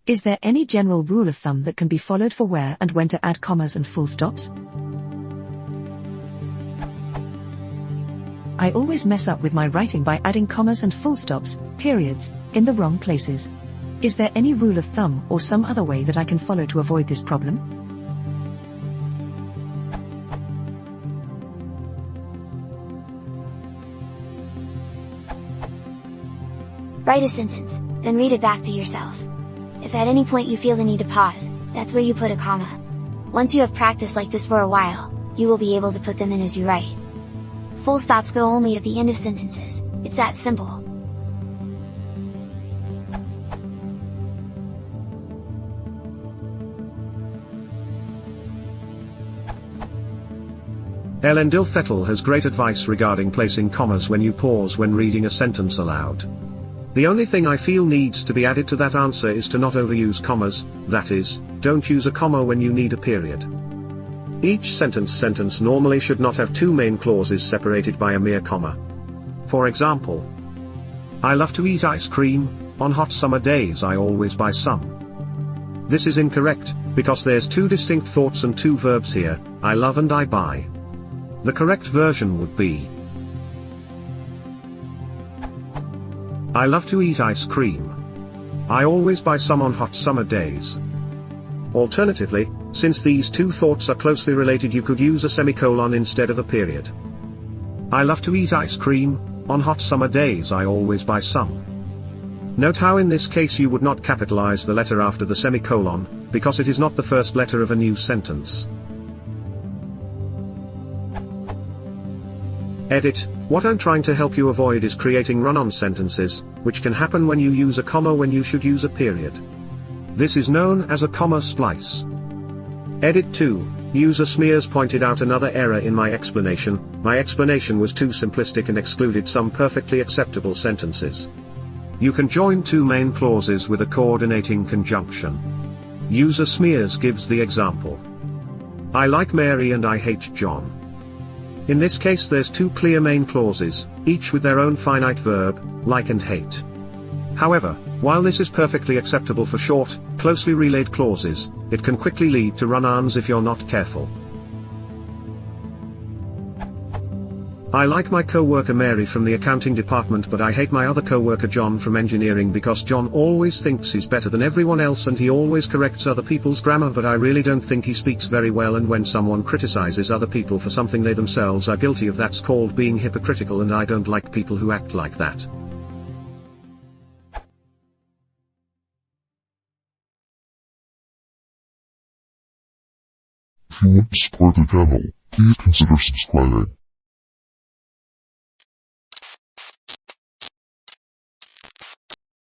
Is there any general rule of thumb that can be followed for where and when to add commas and full stops? I always mess up with my writing by adding commas and full stops, periods, in the wrong places. Is there any rule of thumb or some other way that I can follow to avoid this problem? Write a sentence, then read it back to yourself. If at any point you feel the need to pause, that's where you put a comma. Once you have practiced like this for a while, you will be able to put them in as you write. Full stops go only at the end of sentences, it's that simple. Ellen Dilfettel has great advice regarding placing commas when you pause when reading a sentence aloud. The only thing I feel needs to be added to that answer is to not overuse commas, that is, don't use a comma when you need a period. Each sentence normally should not have two main clauses separated by a mere comma. For example, I love to eat ice cream, on hot summer days I always buy some. This is incorrect, because there's two distinct thoughts and two verbs here, I love and I buy. The correct version would be, I love to eat ice cream. I always buy some on hot summer days. Alternatively, since these two thoughts are closely related, you could use a semicolon instead of a period. I love to eat ice cream, on hot summer days I always buy some. Note how in this case you would not capitalize the letter after the semicolon, because it is not the first letter of a new sentence. Edit. What I'm trying to help you avoid is creating run-on sentences, which can happen when you use a comma when you should use a period. This is known as a comma splice. Edit 2. User Smears pointed out another error in my explanation. My explanation was too simplistic and excluded some perfectly acceptable sentences. You can join two main clauses with a coordinating conjunction. User Smears gives the example. I like Mary and I hate John. In this case there's two clear main clauses, each with their own finite verb, like and hate. However, while this is perfectly acceptable for short, closely relayed clauses, it can quickly lead to run-ons if you're not careful. I like my co-worker Mary from the accounting department, but I hate my other co-worker John from engineering because John always thinks he's better than everyone else and he always corrects other people's grammar, but I really don't think he speaks very well, and when someone criticizes other people for something they themselves are guilty of, that's called being hypocritical, and I don't like people who act like that. If you want to support the channel, please consider subscribing.